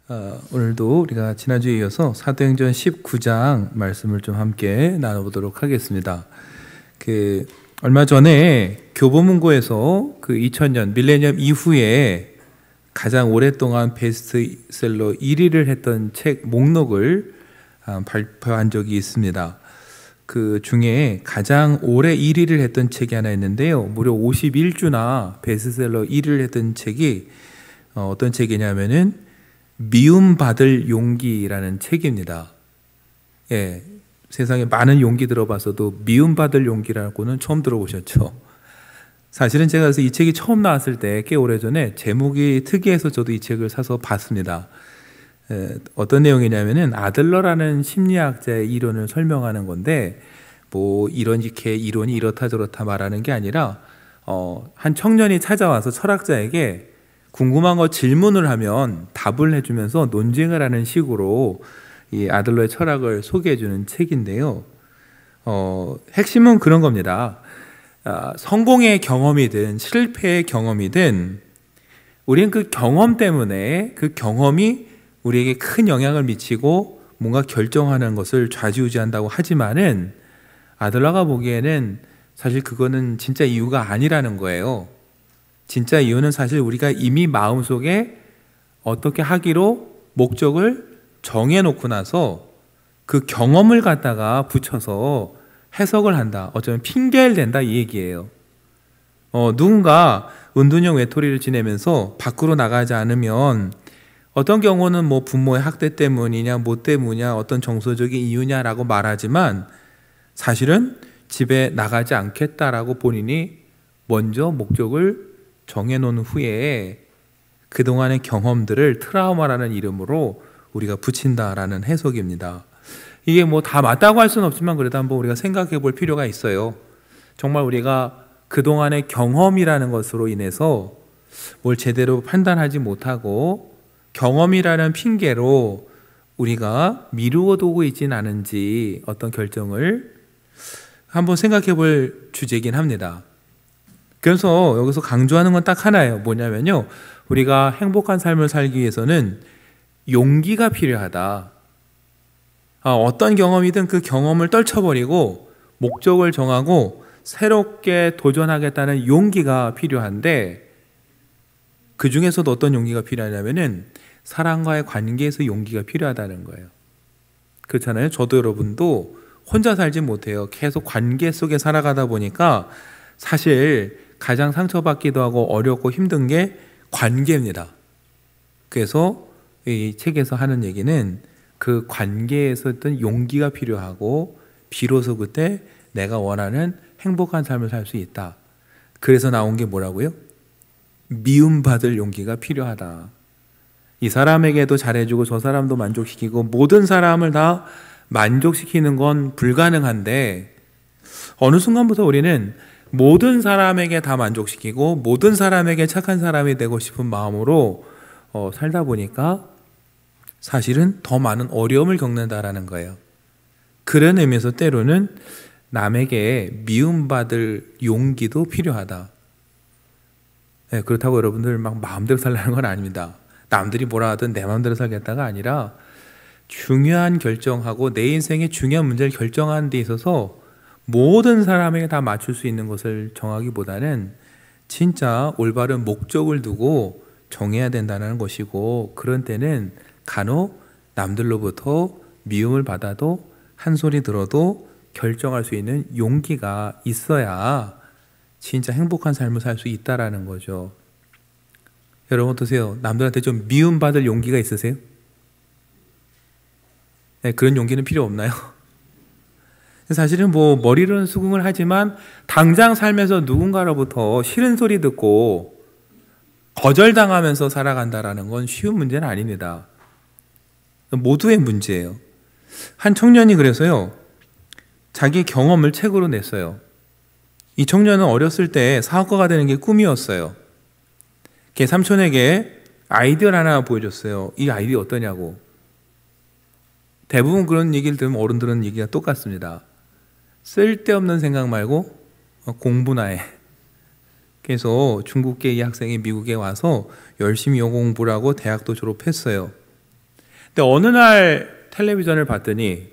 오늘도 우리가 지난주에 이어서 사도행전 19장 말씀을 좀 함께 나눠보도록 하겠습니다. 얼마 전에 교보문고에서 2000년 밀레니엄 이후에 가장 오랫동안 베스트셀러 1위를 했던 책 목록을 발표한 적이 있습니다. 그 중에 가장 오래 1위를 했던 책이 하나 있는데요. 무려 51주나 베스트셀러 1위를 했던 책이 어떤 책이냐면은 미움받을 용기라는 책입니다. 예, 세상에 많은 용기 들어봤어도 미움받을 용기라고는 처음 들어보셨죠? 사실은 제가 그래서 이 책이 처음 나왔을 때 꽤 오래전에 제목이 특이해서 저도 이 책을 사서 봤습니다. 어떤 내용이냐면은 아들러라는 심리학자의 이론을 설명하는 건데, 이렇게 이론이 이렇다 저렇다 말하는 게 아니라 한 청년이 찾아와서 철학자에게 궁금한 거 질문을 하면 답을 해주면서 논쟁을 하는 식으로 이 아들러의 철학을 소개해주는 책인데요. 핵심은 그런 겁니다. 성공의 경험이든 실패의 경험이든 우리는 그 경험 때문에 그 경험이 우리에게 큰 영향을 미치고 뭔가 결정하는 것을 좌지우지한다고 하지만은 아들러가 보기에는 사실 그거는 진짜 이유가 아니라는 거예요. 진짜 이유는 사실 우리가 이미 마음속에 어떻게 하기로 목적을 정해놓고 나서 그 경험을 갖다가 붙여서 해석을 한다. 어쩌면 핑계를 댄다 이 얘기예요. 누군가 은둔형 외톨이를 지내면서 밖으로 나가지 않으면 어떤 경우는 부모의 학대 때문이냐 뭐 때문이냐 어떤 정서적인 이유냐라고 말하지만 사실은 집에 나가지 않겠다라고 본인이 먼저 목적을 정해놓은 후에 그동안의 경험들을 트라우마라는 이름으로 우리가 붙인다라는 해석입니다. 이게 다 맞다고 할 수는 없지만 그래도 한번 우리가 생각해 볼 필요가 있어요. 정말 우리가 그동안의 경험이라는 것으로 인해서 뭘 제대로 판단하지 못하고 경험이라는 핑계로 우리가 미루어 두고 있진 않은지 어떤 결정을 한번 생각해 볼 주제이긴 합니다. 그래서 여기서 강조하는 건 딱 하나예요. 뭐냐면요. 우리가 행복한 삶을 살기 위해서는 용기가 필요하다. 어떤 경험이든 그 경험을 떨쳐버리고 목적을 정하고 새롭게 도전하겠다는 용기가 필요한데 그 중에서도 어떤 용기가 필요하냐면은 사람과의 관계에서 용기가 필요하다는 거예요. 그렇잖아요. 저도 여러분도 혼자 살지 못해요. 계속 관계 속에 살아가다 보니까 사실 가장 상처받기도 하고 어렵고 힘든 게 관계입니다. 그래서 이 책에서 하는 얘기는 그 관계에서 어떤 용기가 필요하고 비로소 그때 내가 원하는 행복한 삶을 살 수 있다. 그래서 나온 게 뭐라고요? 미움받을 용기가 필요하다. 이 사람에게도 잘해주고 저 사람도 만족시키고 모든 사람을 다 만족시키는 건 불가능한데 어느 순간부터 우리는 모든 사람에게 다 만족시키고 모든 사람에게 착한 사람이 되고 싶은 마음으로 살다 보니까 사실은 더 많은 어려움을 겪는다라는 거예요. 그런 의미에서 때로는 남에게 미움받을 용기도 필요하다. 네, 그렇다고 여러분들 막 마음대로 살라는 건 아닙니다. 남들이 뭐라 하든 내 마음대로 살겠다가 아니라 중요한 결정하고 내 인생의 중요한 문제를 결정하는 데 있어서 모든 사람에게 다 맞출 수 있는 것을 정하기보다는 진짜 올바른 목적을 두고 정해야 된다는 것이고 그런 때는 간혹 남들로부터 미움을 받아도 한 소리 들어도 결정할 수 있는 용기가 있어야 진짜 행복한 삶을 살 수 있다라는 거죠. 여러분 어떠세요? 남들한테 좀 미움받을 용기가 있으세요? 네, 그런 용기는 필요 없나요? 사실은 머리로는 수긍을 하지만 당장 살면서 누군가로부터 싫은 소리 듣고 거절당하면서 살아간다라는 건 쉬운 문제는 아닙니다. 모두의 문제예요. 한 청년이 그래서요, 자기 경험을 책으로 냈어요. 이 청년은 어렸을 때 사업가가 되는 게 꿈이었어요. 걔 삼촌에게 아이디어를 하나 보여줬어요. 이 아이디어 어떠냐고. 대부분 그런 얘기를 들으면 어른들은 얘기가 똑같습니다. 쓸데없는 생각 말고 공부나 해. 그래서 중국계 이 학생이 미국에 와서 열심히 영어 공부를 하고 대학도 졸업했어요. 근데 어느 날 텔레비전을 봤더니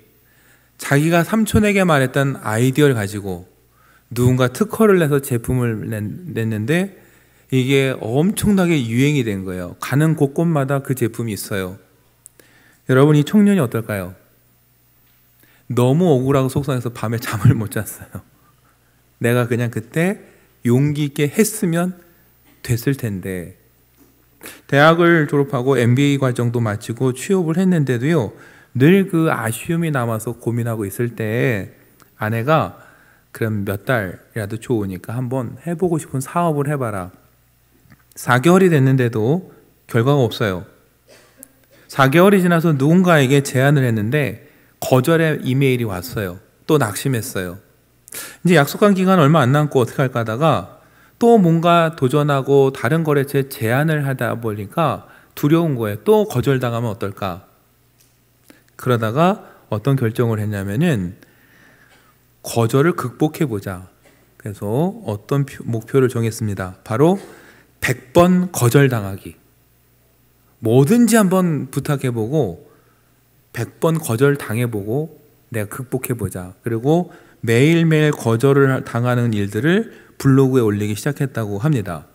자기가 삼촌에게 말했던 아이디어를 가지고 누군가 특허를 내서 제품을 냈는데 이게 엄청나게 유행이 된 거예요. 가는 곳곳마다 그 제품이 있어요. 여러분, 이 청년이 어떨까요? 너무 억울하고 속상해서 밤에 잠을 못 잤어요. 내가 그냥 그때 용기 있게 했으면 됐을 텐데. 대학을 졸업하고 MBA 과정도 마치고 취업을 했는데도요, 늘 그 아쉬움이 남아서 고민하고 있을 때 아내가 그럼 몇 달이라도 좋으니까 한번 해보고 싶은 사업을 해봐라. 4개월이 됐는데도 결과가 없어요. 4개월이 지나서 누군가에게 제안을 했는데 거절의 이메일이 왔어요. 또 낙심했어요. 이제 약속한 기간 얼마 안 남고 어떻게 할까 하다가 또 뭔가 도전하고 다른 거래처에 제안을 하다 보니까 두려운 거예요. 또 거절당하면 어떨까? 그러다가 어떤 결정을 했냐면은 거절을 극복해보자. 그래서 어떤 목표를 정했습니다. 바로 100번 거절당하기. 뭐든지 한번 부탁해보고 100번 거절당해보고 내가 극복해보자. 그리고 매일매일 거절을 당하는 일들을 블로그에 올리기 시작했다고 합니다.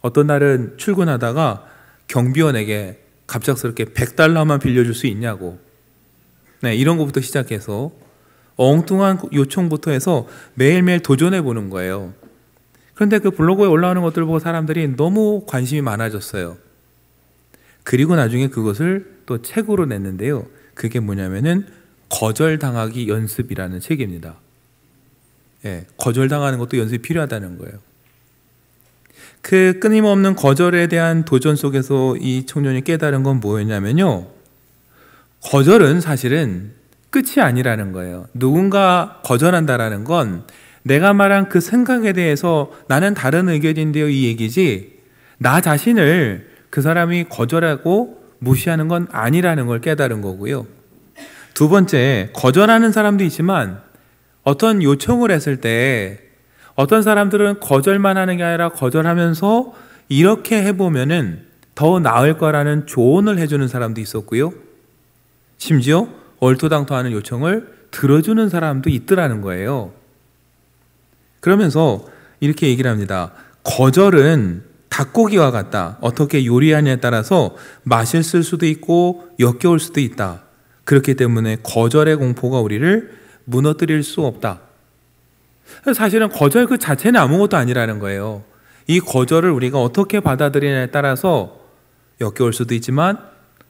어떤 날은 출근하다가 경비원에게 갑작스럽게 $100만 빌려줄 수 있냐고, 네, 이런 것부터 시작해서 엉뚱한 요청부터 해서 매일매일 도전해보는 거예요. 그런데 그 블로그에 올라오는 것들을 보고 사람들이 너무 관심이 많아졌어요. 그리고 나중에 그것을 또 책으로 냈는데요. 그게 뭐냐면은 거절당하기 연습이라는 책입니다. 예, 거절당하는 것도 연습이 필요하다는 거예요. 그 끊임없는 거절에 대한 도전 속에서 이 청년이 깨달은 건 뭐였냐면요, 거절은 사실은 끝이 아니라는 거예요. 누군가 거절한다라는 건 내가 말한 그 생각에 대해서 나는 다른 의견인데요, 이 얘기지, 나 자신을 그 사람이 거절하고 무시하는 건 아니라는 걸 깨달은 거고요. 두 번째, 거절하는 사람도 있지만 어떤 요청을 했을 때 어떤 사람들은 거절만 하는 게 아니라 거절하면서 이렇게 해보면은 더 나을 거라는 조언을 해주는 사람도 있었고요. 심지어 얼토당토하는 요청을 들어주는 사람도 있더라는 거예요. 그러면서 이렇게 얘기를 합니다. 거절은 닭고기와 같다. 어떻게 요리하냐에 따라서 맛있을 수도 있고 역겨울 수도 있다. 그렇기 때문에 거절의 공포가 우리를 무너뜨릴 수 없다. 사실은 거절 그 자체는 아무것도 아니라는 거예요. 이 거절을 우리가 어떻게 받아들이냐에 따라서 역겨울 수도 있지만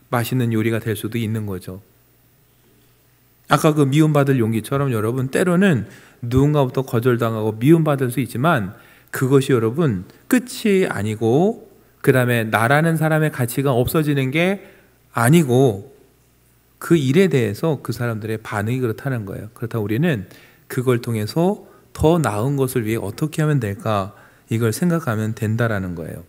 맛있는 요리가 될 수도 있는 거죠. 아까 그 미움받을 용기처럼 여러분, 때로는 누군가부터 거절당하고 미움받을 수 있지만 그것이 여러분 끝이 아니고 그 다음에 나라는 사람의 가치가 없어지는 게 아니고 그 일에 대해서 그 사람들의 반응이 그렇다는 거예요. 그렇다고 우리는 그걸 통해서 더 나은 것을 위해 어떻게 하면 될까, 이걸 생각하면 된다라는 거예요.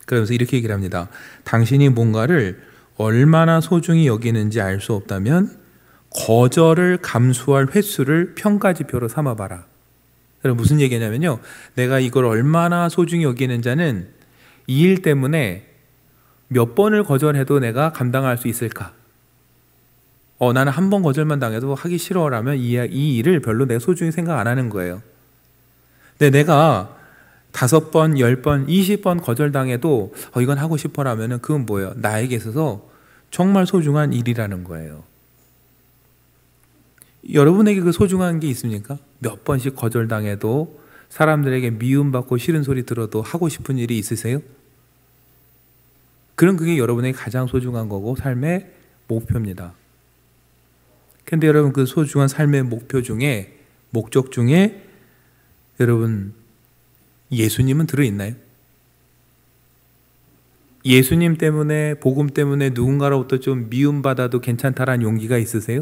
그러면서 이렇게 얘기를 합니다. 당신이 뭔가를 얼마나 소중히 여기는지 알 수 없다면 거절을 감수할 횟수를 평가지표로 삼아봐라. 그럼 무슨 얘기냐면요, 내가 이걸 얼마나 소중히 여기는 자는 이 일 때문에 몇 번을 거절해도 내가 감당할 수 있을까? 나는 한 번 거절만 당해도 하기 싫어라면 이 일을 별로 내가 소중히 생각 안 하는 거예요. 근데 내가 5번, 10번, 20번 거절당해도 이건 하고 싶어라면은 그건 뭐예요? 나에게 있어서 정말 소중한 일이라는 거예요. 여러분에게 그 소중한 게 있습니까? 몇 번씩 거절당해도 사람들에게 미움받고 싫은 소리 들어도 하고 싶은 일이 있으세요? 그럼 그게 여러분에게 가장 소중한 거고 삶의 목표입니다. 근데 여러분, 그 소중한 삶의 목표 중에, 목적 중에 여러분, 예수님은 들어있나요? 예수님 때문에, 복음 때문에 누군가로부터 좀 미움받아도 괜찮다라는 용기가 있으세요?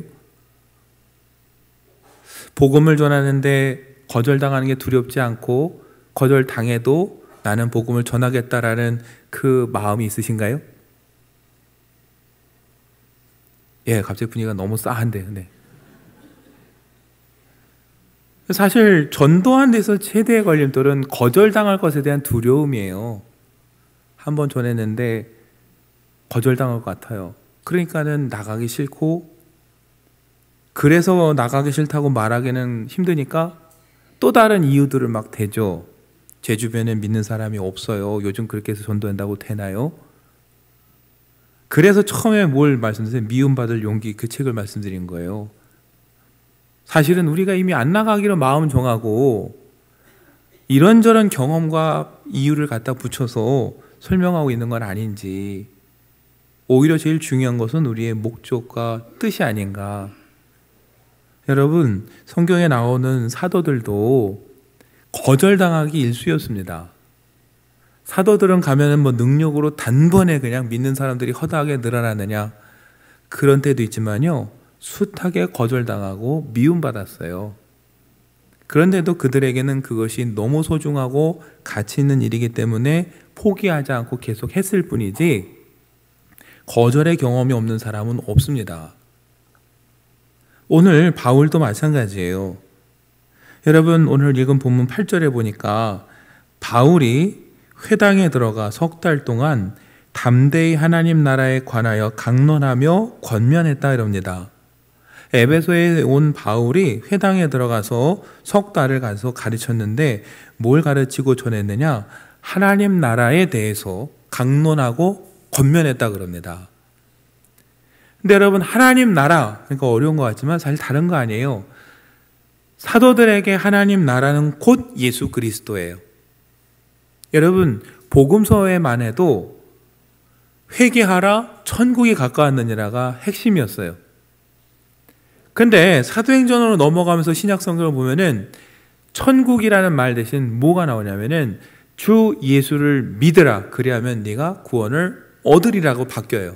복음을 전하는데 거절당하는 게 두렵지 않고 거절당해도 나는 복음을 전하겠다라는 그 마음이 있으신가요? 예, 갑자기 분위기가 너무 싸한데. 네. 사실 전도하는 데서 최대의 걸림돌은 거절당할 것에 대한 두려움이에요. 한번 전했는데 거절당할 것 같아요. 그러니까는 나가기 싫고, 그래서 나가기 싫다고 말하기는 힘드니까 또 다른 이유들을 막 대죠. 제 주변에 믿는 사람이 없어요. 요즘 그렇게 해서 전도한다고 되나요? 그래서 처음에 뭘 말씀드렸어요? 미움받을 용기, 그 책을 말씀드린 거예요. 사실은 우리가 이미 안 나가기로 마음 정하고 이런저런 경험과 이유를 갖다 붙여서 설명하고 있는 건 아닌지, 오히려 제일 중요한 것은 우리의 목적과 뜻이 아닌가. 여러분, 성경에 나오는 사도들도 거절당하기 일쑤였습니다. 사도들은 가면은 뭐 능력으로 단번에 그냥 믿는 사람들이 허다하게 늘어나느냐, 그런 때도 있지만요, 숱하게 거절당하고 미움받았어요. 그런데도 그들에게는 그것이 너무 소중하고 가치 있는 일이기 때문에 포기하지 않고 계속 했을 뿐이지, 거절의 경험이 없는 사람은 없습니다. 오늘 바울도 마찬가지예요. 여러분, 오늘 읽은 본문 8절에 보니까 바울이 회당에 들어가 석 달 동안 담대히 하나님 나라에 관하여 강론하며 권면했다 이럽니다. 에베소에 온 바울이 회당에 들어가서 석 달을 가서 가르쳤는데 뭘 가르치고 전했느냐? 하나님 나라에 대해서 강론하고 권면했다 그럽니다. 근데 여러분, 하나님 나라, 그러니까 어려운 것 같지만 사실 다른 거 아니에요. 사도들에게 하나님 나라는 곧 예수 그리스도예요. 여러분, 복음서에만 해도 회개하라, 천국이 가까웠느니라가 핵심이었어요. 근데 사도행전으로 넘어가면서 신약 성경을 보면은 천국이라는 말 대신 뭐가 나오냐면은 주 예수를 믿으라, 그리하면 네가 구원을 얻으리라고 바뀌어요.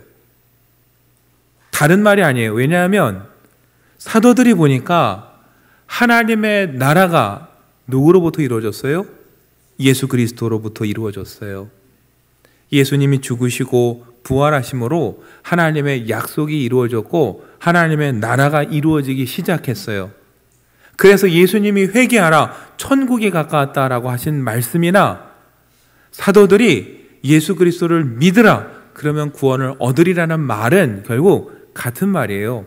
다른 말이 아니에요. 왜냐하면 사도들이 보니까 하나님의 나라가 누구로부터 이루어졌어요? 예수 그리스도로부터 이루어졌어요. 예수님이 죽으시고 부활하심으로 하나님의 약속이 이루어졌고 하나님의 나라가 이루어지기 시작했어요. 그래서 예수님이 회개하라, 천국이 가까웠다라고 하신 말씀이나 사도들이 예수 그리스도를 믿으라, 그러면 구원을 얻으리라는 말은 결국 같은 말이에요.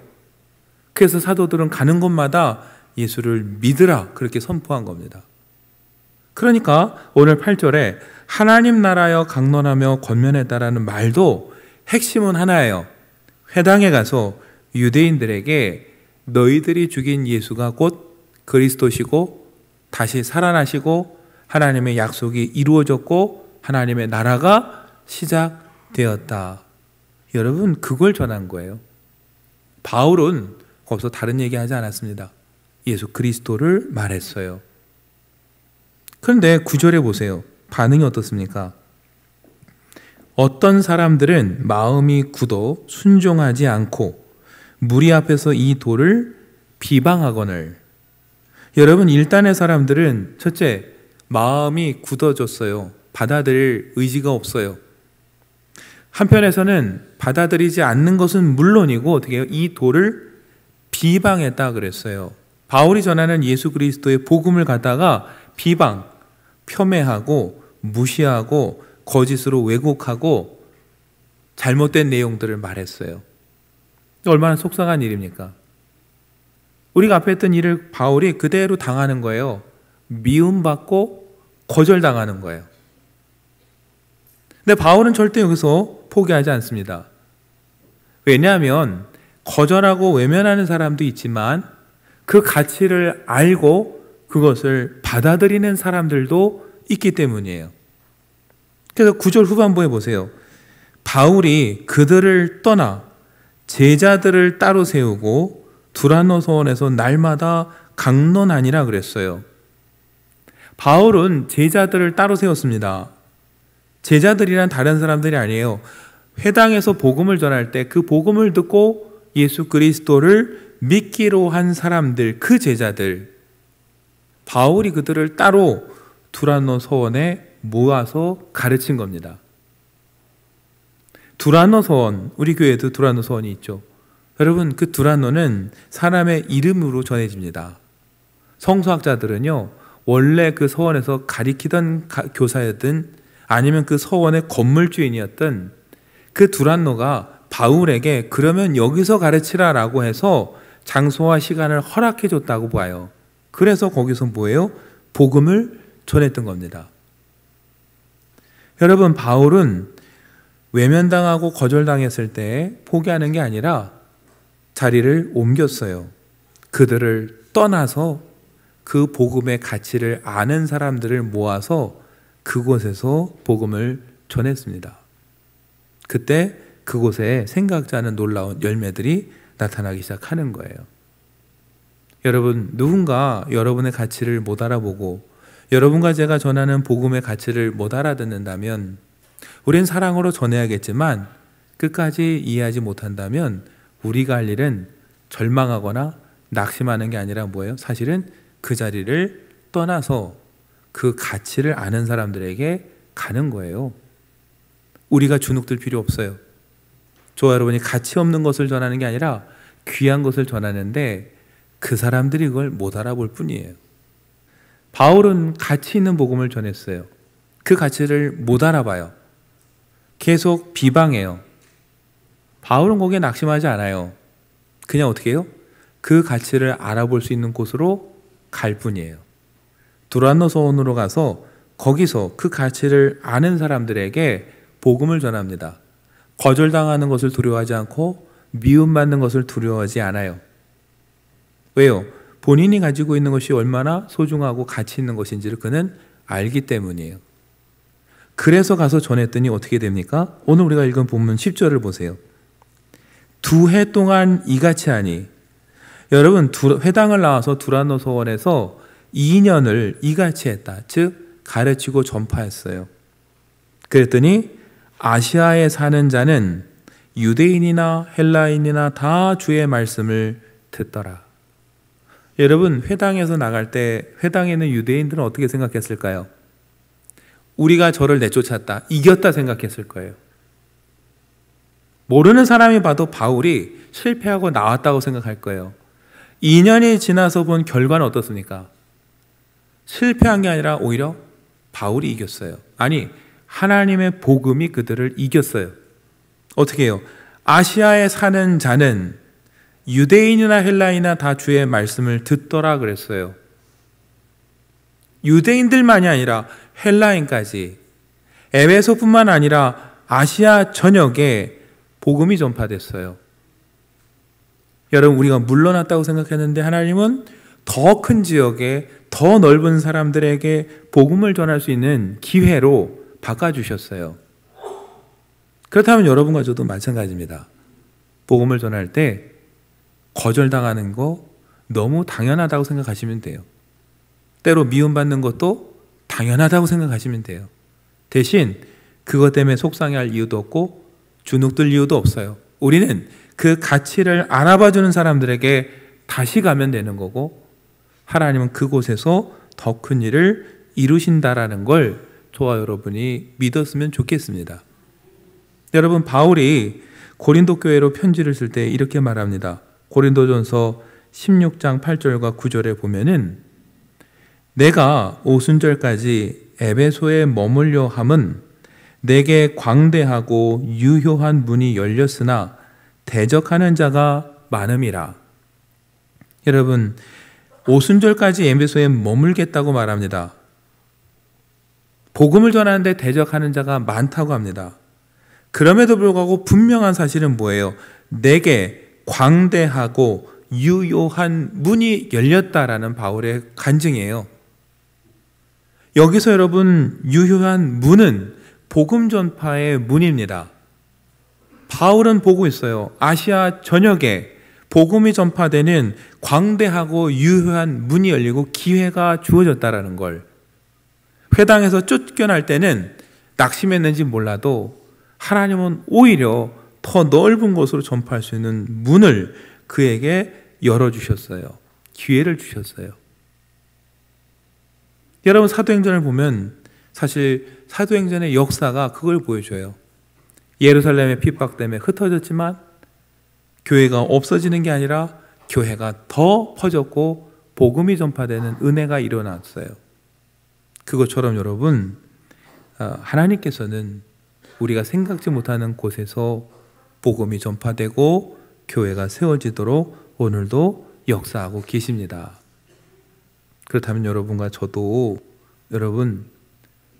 그래서 사도들은 가는 곳마다 예수를 믿으라, 그렇게 선포한 겁니다. 그러니까 오늘 8절에 하나님 나라여 강론하며 권면했다라는 말도 핵심은 하나예요. 회당에 가서 유대인들에게 너희들이 죽인 예수가 곧 그리스도시고 다시 살아나시고 하나님의 약속이 이루어졌고 하나님의 나라가 시작되었다. 여러분, 그걸 전한 거예요. 바울은 거기서 다른 얘기하지 않았습니다. 예수 그리스도를 말했어요. 그런데 9절에 보세요. 반응이 어떻습니까? 어떤 사람들은 마음이 굳어 순종하지 않고 무리 앞에서 이 도를 비방하거늘. 여러분, 일단의 사람들은 첫째, 마음이 굳어졌어요. 받아들일 의지가 없어요. 한편에서는 받아들이지 않는 것은 물론이고 어떻게 해요? 이 도를 비방했다 그랬어요. 바울이 전하는 예수 그리스도의 복음을 갖다가 비방, 폄훼하고 무시하고 거짓으로 왜곡하고 잘못된 내용들을 말했어요. 얼마나 속상한 일입니까? 우리가 앞에 했던 일을 바울이 그대로 당하는 거예요. 미움받고 거절당하는 거예요. 근데 바울은 절대 여기서 포기하지 않습니다. 왜냐하면 거절하고 외면하는 사람도 있지만 그 가치를 알고 그것을 받아들이는 사람들도 있기 때문이에요. 그래서 9절 후반부에 보세요. 바울이 그들을 떠나 제자들을 따로 세우고 두란노 서원에서 날마다 강론하니라 그랬어요. 바울은 제자들을 따로 세웠습니다. 제자들이란 다른 사람들이 아니에요. 회당에서 복음을 전할 때 그 복음을 듣고 예수 그리스도를 믿기로 한 사람들, 그 제자들, 바울이 그들을 따로 두란노 서원에 모아서 가르친 겁니다. 두란노 서원, 우리 교회에도 두란노 서원이 있죠. 여러분, 그 두란노는 사람의 이름으로 전해집니다. 성서학자들은요, 원래 그 서원에서 가리키던 교사였든 아니면 그 서원의 건물주인이었던 그 두란노가 바울에게 그러면 여기서 가르치라라고 해서 장소와 시간을 허락해 줬다고 봐요. 그래서 거기서 뭐예요? 복음을 전했던 겁니다. 여러분, 바울은 외면당하고 거절당했을 때 포기하는 게 아니라 자리를 옮겼어요. 그들을 떠나서 그 복음의 가치를 아는 사람들을 모아서 그곳에서 복음을 전했습니다. 그때 그곳에 생각지 않은 놀라운 열매들이 나타나기 시작하는 거예요. 여러분, 누군가 여러분의 가치를 못 알아보고 여러분과 제가 전하는 복음의 가치를 못 알아듣는다면 우린 사랑으로 전해야겠지만 끝까지 이해하지 못한다면 우리가 할 일은 절망하거나 낙심하는 게 아니라 뭐예요? 사실은 그 자리를 떠나서 그 가치를 아는 사람들에게 가는 거예요. 우리가 주눅들 필요 없어요. 저와 여러분이 가치 없는 것을 전하는 게 아니라 귀한 것을 전하는데 그 사람들이 그걸 못 알아볼 뿐이에요. 바울은 가치 있는 복음을 전했어요. 그 가치를 못 알아봐요. 계속 비방해요. 바울은 거기에 낙심하지 않아요. 그냥 어떻게 해요? 그 가치를 알아볼 수 있는 곳으로 갈 뿐이에요. 두란노 소원으로 가서 거기서 그 가치를 아는 사람들에게 복음을 전합니다. 거절당하는 것을 두려워하지 않고 미움받는 것을 두려워하지 않아요. 왜요? 본인이 가지고 있는 것이 얼마나 소중하고 가치 있는 것인지를 그는 알기 때문이에요. 그래서 가서 전했더니 어떻게 됩니까? 오늘 우리가 읽은 본문 10절을 보세요. 2해 동안 이같이 하니, 여러분 회당을 나와서 두란노 소원에서 2년을 이같이 했다. 즉 가르치고 전파했어요. 그랬더니 아시아에 사는 자는 유대인이나 헬라인이나 다 주의 말씀을 듣더라. 여러분, 회당에서 나갈 때 회당에 있는 유대인들은 어떻게 생각했을까요? 우리가 저를 내쫓았다, 이겼다 생각했을 거예요. 모르는 사람이 봐도 바울이 실패하고 나왔다고 생각할 거예요. 2년이 지나서 본 결과는 어떻습니까? 실패한 게 아니라 오히려 바울이 이겼어요. 아니, 하나님의 복음이 그들을 이겼어요. 어떻게 해요? 아시아에 사는 자는 유대인이나 헬라인이나 다 주의 말씀을 듣더라 그랬어요. 유대인들만이 아니라 헬라인까지, 에베소뿐만 아니라 아시아 전역에 복음이 전파됐어요. 여러분, 우리가 물러났다고 생각했는데 하나님은 더 큰 지역에 더 넓은 사람들에게 복음을 전할 수 있는 기회로 바꿔주셨어요. 그렇다면 여러분과 저도 마찬가지입니다. 복음을 전할 때 거절당하는 거 너무 당연하다고 생각하시면 돼요. 때로 미움받는 것도 당연하다고 생각하시면 돼요. 대신 그것 때문에 속상해할 이유도 없고 주눅들 이유도 없어요. 우리는 그 가치를 알아봐주는 사람들에게 다시 가면 되는 거고, 하나님은 그곳에서 더 큰 일을 이루신다라는 걸 저와 여러분이 믿었으면 좋겠습니다. 여러분, 바울이 고린도 교회로 편지를 쓸 때 이렇게 말합니다. 고린도전서 16장 8절과 9절에 보면은 내가 오순절까지 에베소에 머물려 함은 내게 광대하고 유효한 문이 열렸으나 대적하는 자가 많음이라. 여러분, 오순절까지 에베소에 머물겠다고 말합니다. 복음을 전하는데 대적하는 자가 많다고 합니다. 그럼에도 불구하고 분명한 사실은 뭐예요? 내게 광대하고 유효한 문이 열렸다라는 바울의 간증이에요. 여기서 여러분, 유효한 문은 복음 전파의 문입니다. 바울은 보고 있어요. 아시아 전역에 복음이 전파되는 광대하고 유효한 문이 열리고 기회가 주어졌다라는 걸. 회당에서 쫓겨날 때는 낙심했는지 몰라도 하나님은 오히려 더 넓은 곳으로 전파할 수 있는 문을 그에게 열어주셨어요. 기회를 주셨어요. 여러분, 사도행전을 보면 사실 사도행전의 역사가 그걸 보여줘요. 예루살렘의 핍박 때문에 흩어졌지만 교회가 없어지는 게 아니라 교회가 더 퍼졌고 복음이 전파되는 은혜가 일어났어요. 그것처럼 여러분, 하나님께서는 우리가 생각지 못하는 곳에서 복음이 전파되고 교회가 세워지도록 오늘도 역사하고 계십니다. 그렇다면 여러분과 저도 여러분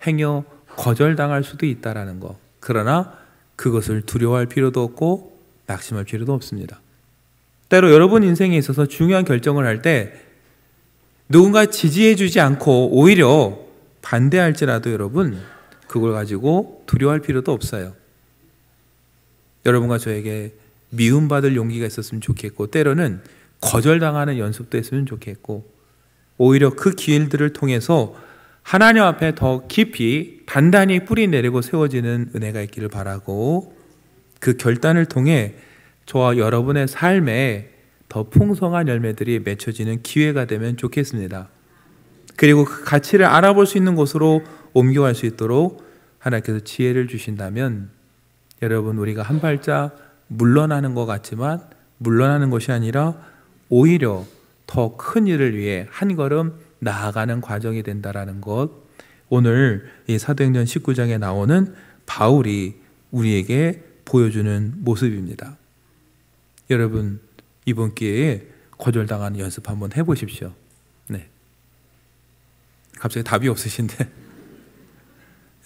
행여 거절당할 수도 있다라는 거. 그러나 그것을 두려워할 필요도 없고 낙심할 필요도 없습니다. 때로 여러분 인생에 있어서 중요한 결정을 할 때 누군가 지지해주지 않고 오히려 반대할지라도 여러분 그걸 가지고 두려워할 필요도 없어요. 여러분과 저에게 미움받을 용기가 있었으면 좋겠고 때로는 거절당하는 연습도 했으면 좋겠고 오히려 그 기회들을 통해서 하나님 앞에 더 깊이 단단히 뿌리 내리고 세워지는 은혜가 있기를 바라고 그 결단을 통해 저와 여러분의 삶에 더 풍성한 열매들이 맺혀지는 기회가 되면 좋겠습니다. 그리고 그 가치를 알아볼 수 있는 곳으로 옮겨갈 수 있도록 하나님께서 지혜를 주신다면 여러분 우리가 한 발짝 물러나는 것 같지만 물러나는 것이 아니라 오히려 더 큰 일을 위해 한 걸음 나아가는 과정이 된다라는 것 오늘 이 사도행전 19장에 나오는 바울이 우리에게 보여주는 모습입니다. 여러분 이번 기회에 거절당하는 연습 한번 해보십시오. 네. 갑자기 답이 없으신데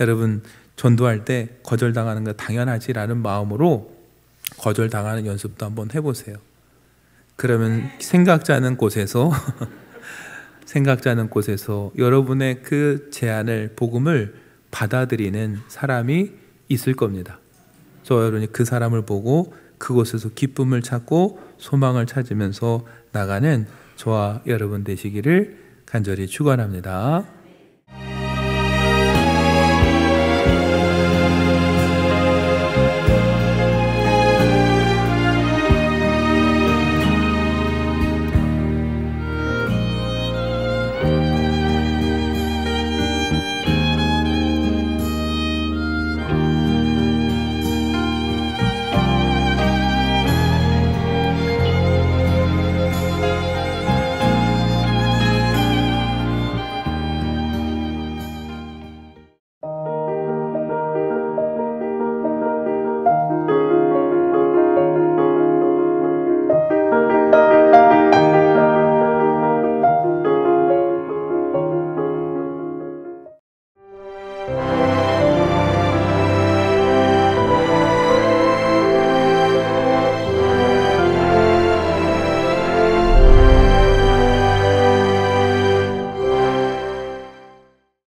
여러분 전도할 때 거절당하는 거 당연하지라는 마음으로 거절당하는 연습도 한번 해보세요. 그러면 생각지 않은 곳에서 여러분의 그 제안을 복음을 받아들이는 사람이 있을 겁니다. 저 여러분이 그 사람을 보고 그곳에서 기쁨을 찾고 소망을 찾으면서 나가는 저와 여러분 되시기를 간절히 축원합니다.